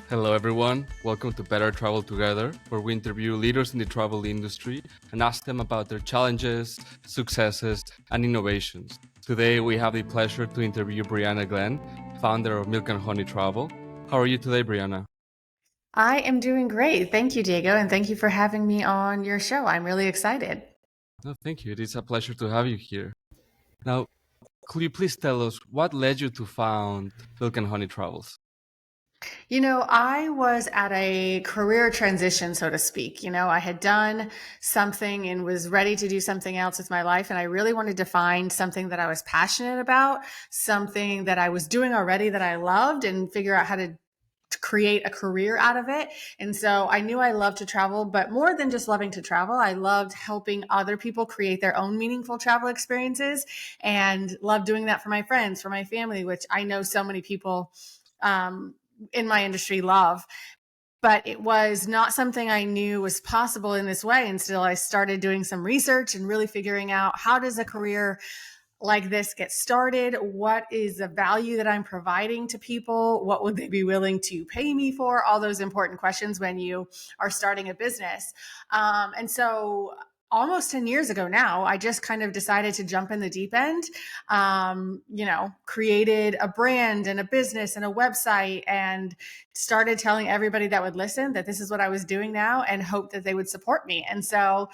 Hello, everyone. Welcome to Better Travel Together, where we interview leaders in the travel industry and ask them about their challenges, successes, and innovations. Today, we have the pleasure to interview Brianna Glenn, founder of Milk and Honey Travel. How are you today, Brianna? I am doing great. Thank you, Diego, and thank you for having me on your show. I'm really excited. No, thank you. It is a pleasure to have you here. Now, could you please tell us what led you to found Milk and Honey Travels? I was at a career transition, so to speak. I had done something and was ready to do something else with my life. And I really wanted to find something that I was passionate about, something that I was doing already that I loved, and figure out how to create a career out of it. And so I knew I loved to travel, but more than just loving to travel, I loved helping other people create their own meaningful travel experiences and loved doing that for my friends, for my family, which I know so many people in my industry love. But it was not something I knew was possible in this way until I started doing some research and really figuring out how does a career like this get started? What is the value that I'm providing to people? What would they be willing to pay me for? All those important questions when you are starting a business. And so almost 10 years ago now, I just kind of decided to jump in the deep end, created a brand and a business and a website and started telling everybody that would listen that this is what I was doing now and hope that they would support me. And so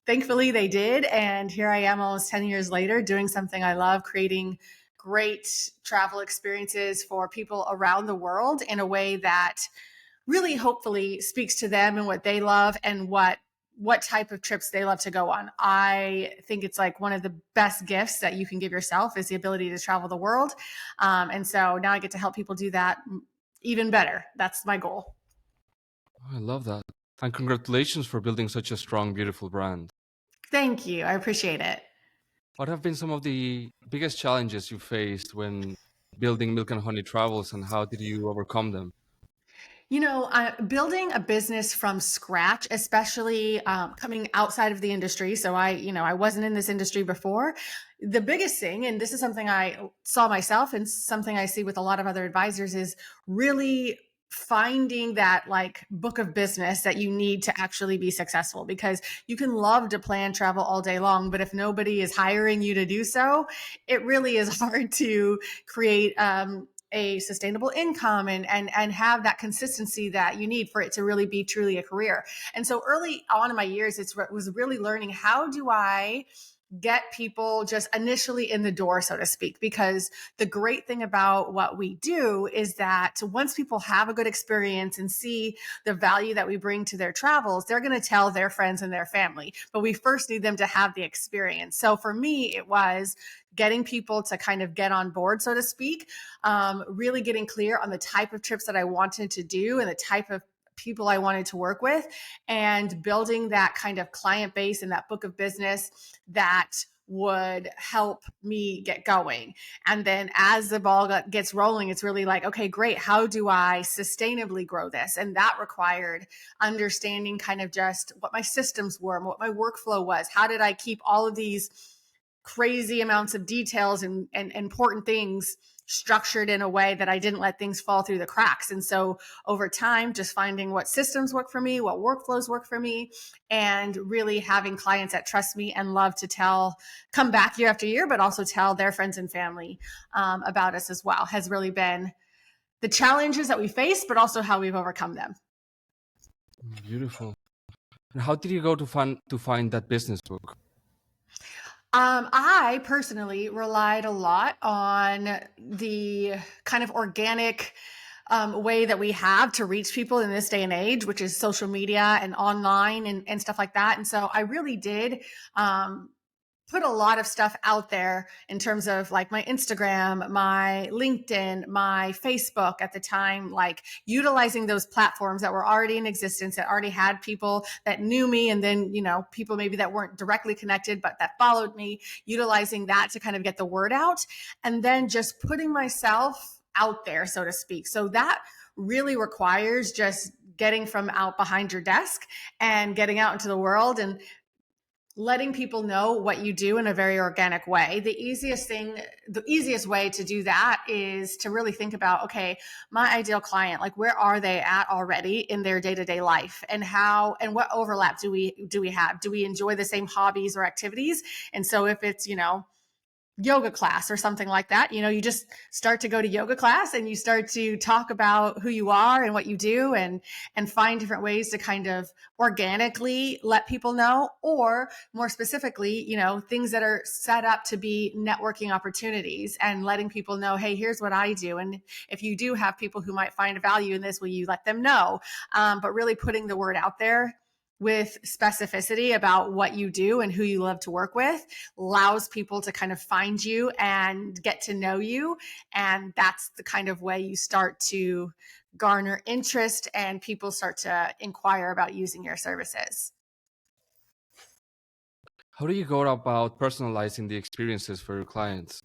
thankfully they did. And here I am almost 10 years later doing something I love, creating great travel experiences for people around the world in a way that really hopefully speaks to them and what they love and what type of trips they love to go on. I think it's like one of the best gifts that you can give yourself is the ability to travel the world. And so now I get to help people do that even better. That's my goal. Oh, I love that. And congratulations for building such a strong, beautiful brand. Thank you. I appreciate it. What have been some of the biggest challenges you faced when building Milk and Honey Travels, and how did you overcome them? Building a business from scratch, especially coming outside of the industry. So I wasn't in this industry before. The biggest thing, and this is something I saw myself and something I see with a lot of other advisors, is really finding that like book of business that you need to actually be successful because you can love to plan travel all day long, but if nobody is hiring you to do so, it really is hard to create a sustainable income and have that consistency that you need for it to really be truly a career. And so early on in my years, it was really learning how do I get people just initially in the door, so to speak. Because the great thing about what we do is that once people have a good experience and see the value that we bring to their travels, they're going to tell their friends and their family. But we first need them to have the experience. So for me, it was getting people to kind of get on board, so to speak, really getting clear on the type of trips that I wanted to do and the type of people I wanted to work with and building that kind of client base and that book of business that would help me get going. And then as the ball gets rolling, it's really like, okay, great. How do I sustainably grow this? And that required understanding kind of just what my systems were and what my workflow was. How did I keep all of these crazy amounts of details and important things structured in a way that I didn't let things fall through the cracks. And so over time, just finding what systems work for me, what workflows work for me, and really having clients that trust me and love to come back year after year, but also tell their friends and family about us as well has really been the challenges that we face, but also how we've overcome them. Beautiful. And how did you go to find that business book? I personally relied a lot on the kind of organic way that we have to reach people in this day and age, which is social media and online and stuff like that. And so I really did put a lot of stuff out there in terms of like my Instagram, my LinkedIn, my Facebook at the time, like utilizing those platforms that were already in existence, that already had people that knew me. And then, people maybe that weren't directly connected, but that followed me, utilizing that to kind of get the word out. And then just putting myself out there, so to speak. So that really requires just getting from out behind your desk and getting out into the world and letting people know what you do in a very organic way. The easiest way to do that is to really think about, okay, my ideal client, like where are they at already in their day-to-day life, and how and what overlap do we have? Do we enjoy the same hobbies or activities? And so if it's, yoga class or something like that, you just start to go to yoga class and you start to talk about who you are and what you do, and find different ways to kind of organically let people know, or more specifically, things that are set up to be networking opportunities, and letting people know, hey, here's what I do, and if you do have people who might find value in this, will you let them know? But really putting the word out there with specificity about what you do and who you love to work with allows people to kind of find you and get to know you. And that's the kind of way you start to garner interest and people start to inquire about using your services. How do you go about personalizing the experiences for your clients?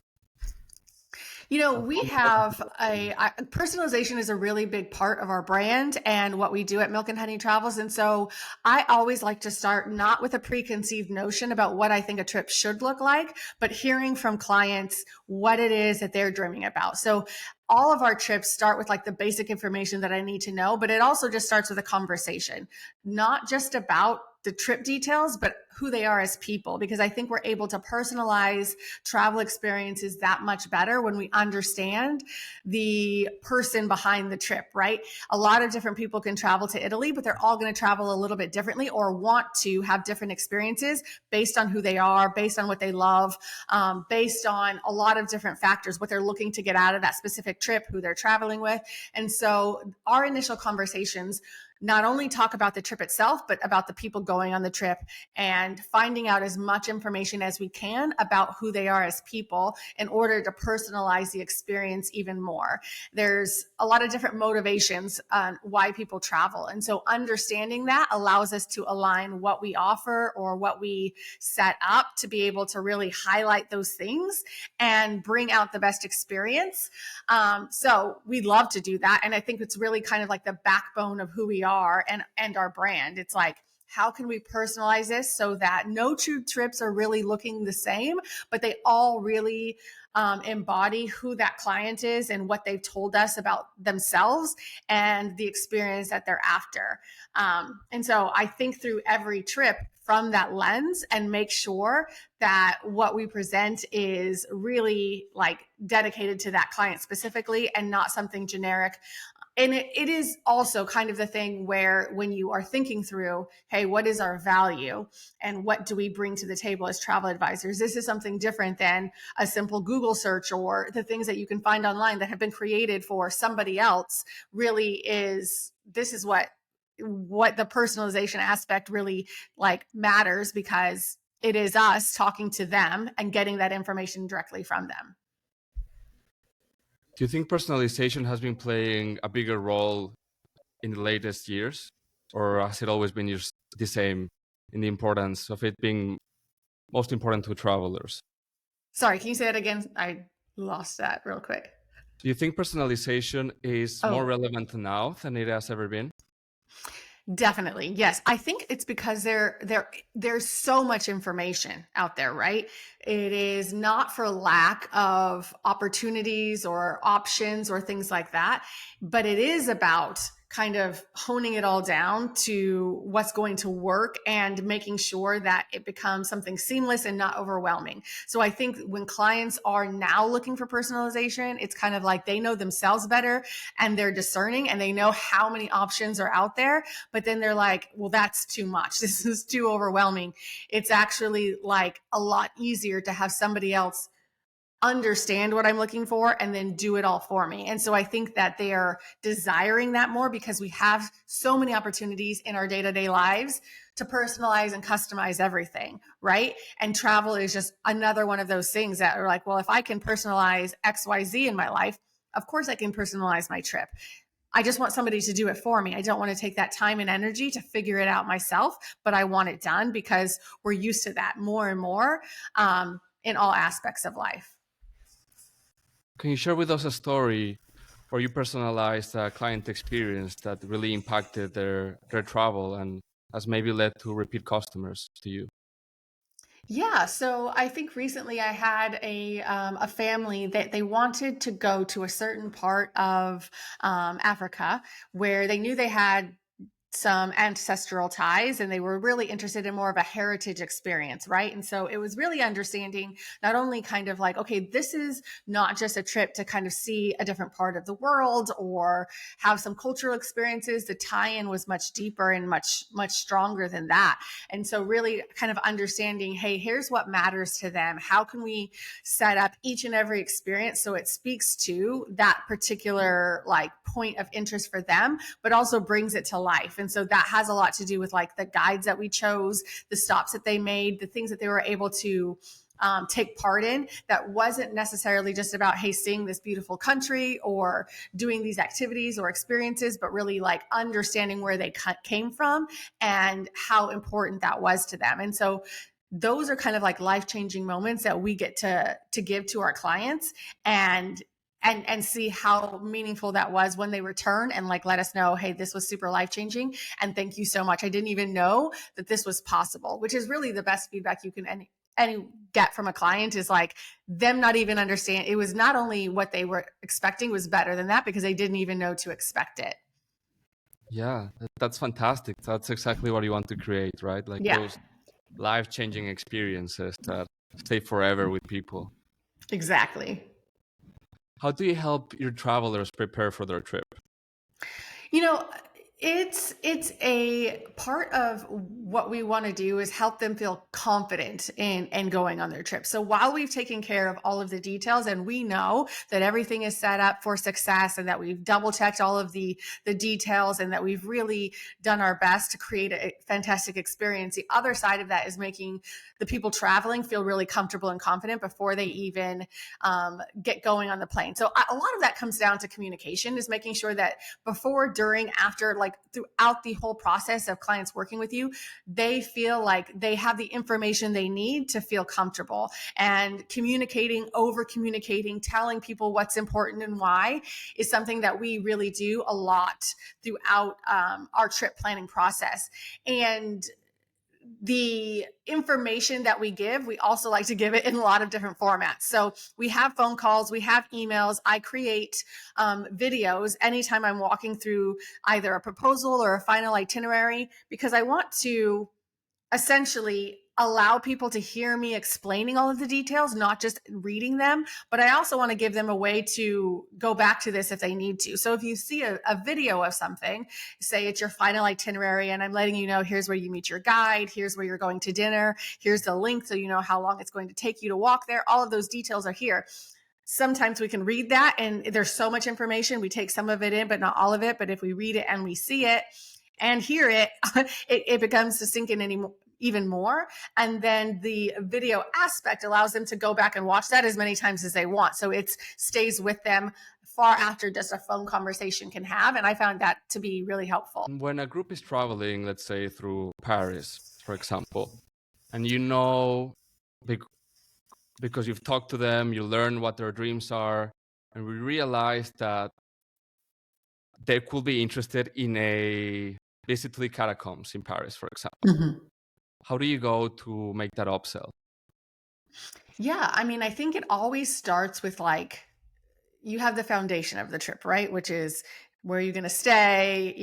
We have personalization is a really big part of our brand and what we do at Milk and Honey Travels. And so I always like to start not with a preconceived notion about what I think a trip should look like, but hearing from clients what it is that they're dreaming about. So all of our trips start with like the basic information that I need to know, but it also just starts with a conversation, not just about the trip details, but who they are as people, because I think we're able to personalize travel experiences that much better when we understand the person behind the trip, right? A lot of different people can travel to Italy, but they're all going to travel a little bit differently or want to have different experiences based on who they are, based on what they love, based on a lot of different factors, what they're looking to get out of that specific trip, who they're traveling with. And so our initial conversations not only talk about the trip itself, but about the people going on the trip, and finding out as much information as we can about who they are as people in order to personalize the experience even more. There's a lot of different motivations on why people travel. And so understanding that allows us to align what we offer or what we set up to be able to really highlight those things and bring out the best experience. So we love to do that. And I think it's really kind of like the backbone of who we are and our brand. It's like, how can we personalize this so that no two trips are really looking the same, but they all really embody who that client is and what they've told us about themselves and the experience that they're after. And so I think through every trip from that lens and make sure that what we present is really like dedicated to that client specifically and not something generic. And it is also kind of the thing where when you are thinking through, hey, what is our value and what do we bring to the table as travel advisors? This is something different than a simple Google search or the things that you can find online that have been created for somebody else. Really is, this is what the personalization aspect really like matters, because it is us talking to them and getting that information directly from them. Do you think personalization has been playing a bigger role in the latest years, or has it always been just the same in the importance of it being most important to travelers? Sorry, can you say that again? I lost that real quick. Do you think personalization is more Oh, relevant now than it has ever been? definitely. Yes. I think it's because there's so much information out there, right? It is not for lack of opportunities or options or things like that, but it is about kind of honing it all down to what's going to work and making sure that it becomes something seamless and not overwhelming. So I think when clients are now looking for personalization, it's kind of like they know themselves better and they're discerning and they know how many options are out there, but then they're like, well, that's too much. This is too overwhelming. It's actually like a lot easier to have somebody else understand what I'm looking for and then do it all for me. And so I think that they are desiring that more because we have so many opportunities in our day-to-day lives to personalize and customize everything, right? And travel is just another one of those things that are like, well, if I can personalize XYZ in my life, of course I can personalize my trip. I just want somebody to do it for me. I don't want to take that time and energy to figure it out myself, but I want it done because we're used to that more and more in all aspects of life. Can you share with us a story where you personalized a client experience that really impacted their travel and has maybe led to repeat customers to you? Yeah, so I think recently I had a family that they wanted to go to a certain part of Africa where they knew they had some ancestral ties and they were really interested in more of a heritage experience, right? And so it was really understanding not only kind of like, okay, this is not just a trip to kind of see a different part of the world or have some cultural experiences. The tie-in was much deeper and much stronger than that. And so really kind of understanding, hey, here's what matters to them. How can we set up each and every experience so it speaks to that particular like point of interest for them, but also brings it to life. And so that has a lot to do with like the guides that we chose, the stops that they made, the things that they were able to take part in that wasn't necessarily just about, hey, seeing this beautiful country or doing these activities or experiences, but really like understanding where they came from and how important that was to them. And so those are kind of like life-changing moments that we get to give to our clients and see how meaningful that was when they return and like let us know, hey, this was super life-changing and thank you so much. I didn't even know that this was possible, which is really the best feedback you can any get from a client is like them not even understand. It was not only what they were expecting was better than that because they didn't even know to expect it. Yeah, that's fantastic. That's exactly what you want to create, right? Like Yeah, those life-changing experiences that stay forever with people. exactly. How do you help your travelers prepare for their trip? You know, it's a part of what we want to do is help them feel confident in going on their trip. So while we've taken care of all of the details and we know that everything is set up for success and that we've double checked all of the details and that we've really done our best to create a fantastic experience, the other side of that is making the people traveling feel really comfortable and confident before they even get going on the plane. So a lot of that comes down to communication, is making sure that before, during, after, like throughout the whole process of clients working with you, they feel like they have the information they need to feel comfortable. And communicating, over communicating, telling people what's important and why is something that we really do a lot throughout our trip planning process. And the information that we give, we also like to give it in a lot of different formats. So we have phone calls, we have emails. I create videos anytime I'm walking through either a proposal or a final itinerary because I want to essentially allow people to hear me explaining all of the details, not just reading them. But I also want to give them a way to go back to this if they need to. So if you see a video of something, say it's your final itinerary, and I'm letting you know, here's where you meet your guide, here's where you're going to dinner, here's the link so you know how long it's going to take you to walk there. All of those details are here. Sometimes we can read that and there's so much information. We take some of it in, but not all of it. But if we read it and we see it and hear it, it becomes to sink in even more. And then the video aspect allows them to go back and watch that as many times as they want. So it stays with them far after just a phone conversation can have. And I found that to be really helpful. When a group is traveling, let's say through Paris, for example, and you know, because you've talked to them, you learn what their dreams are, and we realize that they could be interested in a visit to the catacombs in Paris, for example. Mm-hmm. How do you go to make that upsell? Yeah. I mean, I think it always starts with like, you have the foundation of the trip, right? Which is where you're going to stay,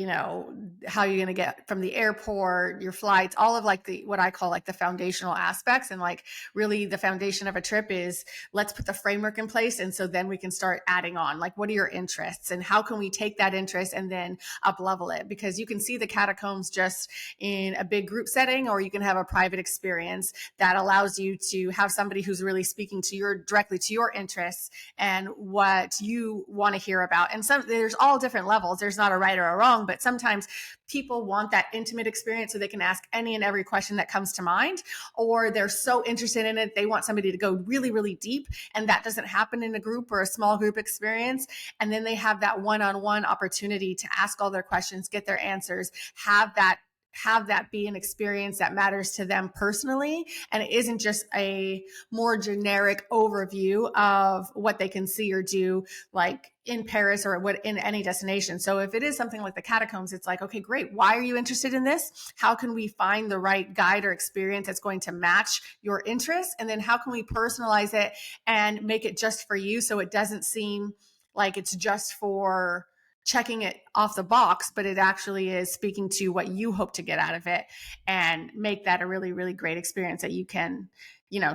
how you're going to get from the airport, your flights, all of like what I call like the foundational aspects. And like really the foundation of a trip is let's put the framework in place. And so then we can start adding on like, what are your interests and how can we take that interest and then up level it? Because you can see the catacombs just in a big group setting, or you can have a private experience that allows you to have somebody who's really speaking to directly to your interests and what you want to hear about. And there's all different levels. There's not a right or a wrong, but sometimes people want that intimate experience so they can ask any and every question that comes to mind, or they're so interested in it, they want somebody to go really, really deep. And that doesn't happen in a group or a small group experience. And then they have that one-on-one opportunity to ask all their questions, get their answers, have that have that be an experience that matters to them personally, and it isn't just a more generic overview of what they can see or do, like in Paris or what in any destination. So if it is something like the catacombs, it's like, okay, great. Why are you interested in this? How can we find the right guide or experience that's going to match your interests? And then how can we personalize it and make it just for you, so it doesn't seem like it's just for checking it off the box, but it actually is speaking to what you hope to get out of it, and make that a really, really great experience that you can,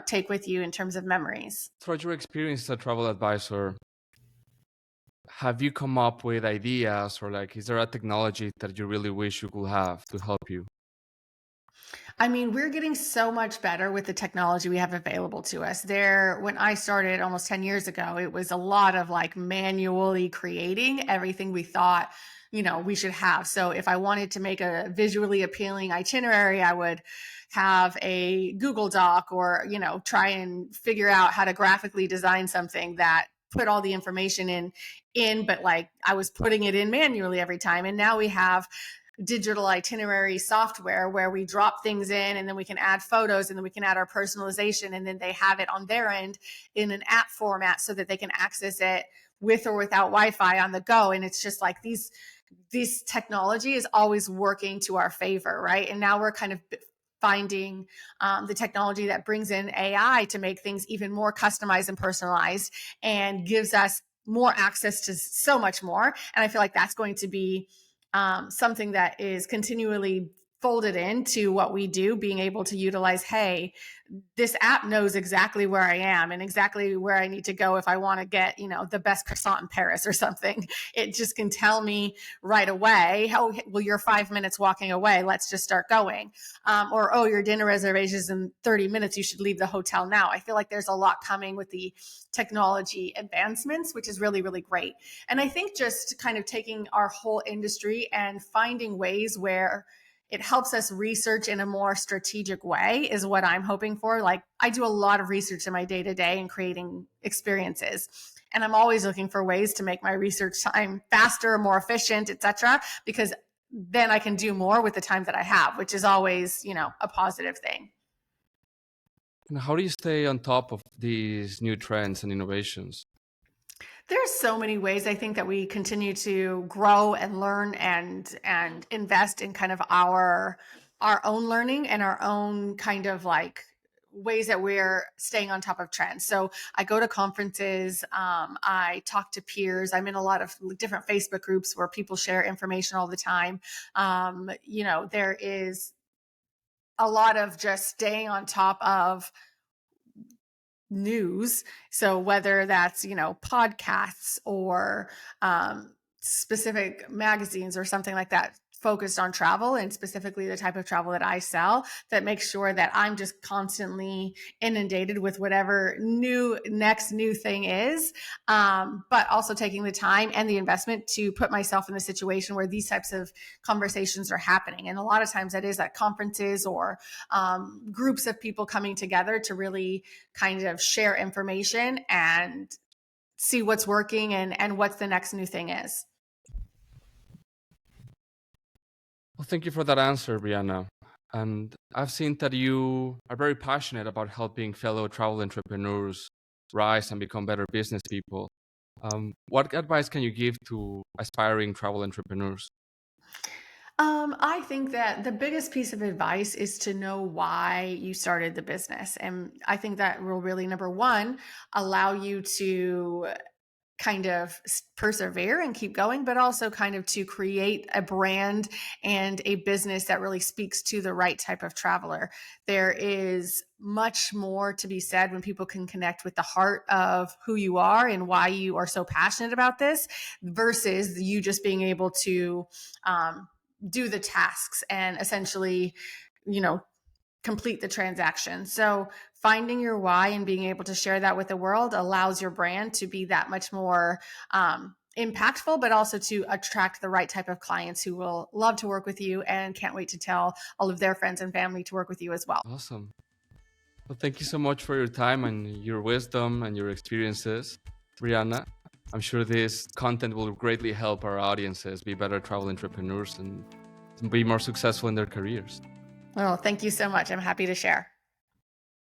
take with you in terms of memories. Throughout your experience as a travel advisor, have you come up with ideas, or like, is there a technology that you really wish you could have to help you? I mean, we're getting so much better with the technology we have available to us. When I started almost 10 years ago, it was a lot of like manually creating everything we thought, we should have. So if I wanted to make a visually appealing itinerary, I would have a Google Doc, or, try and figure out how to graphically design something that put all the information but like I was putting it in manually every time. And now we have digital itinerary software where we drop things in, and then we can add photos, and then we can add our personalization, and then they have it on their end in an app format so that they can access it with or without Wi-Fi on the go. And it's just like these technology is always working to our favor, right? And now we're kind of finding the technology that brings in AI to make things even more customized and personalized, and gives us more access to so much more. And I feel like that's going to be something that is continually folded into what we do, being able to utilize, hey, this app knows exactly where I am and exactly where I need to go if I want to get, the best croissant in Paris or something. It just can tell me right away, oh, well, you're 5 minutes walking away. Let's just start going. Or, oh, your dinner reservations in 30 minutes. You should leave the hotel now. I feel like there's a lot coming with the technology advancements, which is really, really great. And I think just kind of taking our whole industry and finding ways where it helps us research in a more strategic way is what I'm hoping for. Like, I do a lot of research in my day to day and creating experiences. And I'm always looking for ways to make my research time faster, more efficient, etc. Because then I can do more with the time that I have, which is always, a positive thing. And how do you stay on top of these new trends and innovations? There's so many ways I think that we continue to grow and learn and invest in kind of our own learning and our own kind of like ways that we're staying on top of trends. So I go to conferences, I talk to peers. I'm in a lot of different Facebook groups where people share information all the time. There is a lot of just staying on top of news. So whether that's, podcasts or specific magazines or something like that focused on travel, and specifically the type of travel that I sell, that makes sure that I'm just constantly inundated with whatever next new thing is. But also taking the time and the investment to put myself in the situation where these types of conversations are happening. And a lot of times that is at conferences or groups of people coming together to really kind of share information and see what's working and what's the next new thing is. Well, thank you for that answer, Brianna. And I've seen that you are very passionate about helping fellow travel entrepreneurs rise and become better business people. What advice can you give to aspiring travel entrepreneurs? I think that the biggest piece of advice is to know why you started the business. And I think that will really, number one, allow you to kind of persevere and keep going, but also kind of to create a brand and a business that really speaks to the right type of traveler. There is much more to be said when people can connect with the heart of who you are and why you are so passionate about this, versus you just being able to do the tasks and essentially, you know, complete the transaction. So finding your why and being able to share that with the world allows your brand to be that much more impactful, but also to attract the right type of clients who will love to work with you and can't wait to tell all of their friends and family to work with you as well. Awesome. Well, thank you so much for your time and your wisdom and your experiences, Brianna. I'm sure this content will greatly help our audiences be better travel entrepreneurs. And be more successful in their careers. Well, thank you so much. I'm happy to share.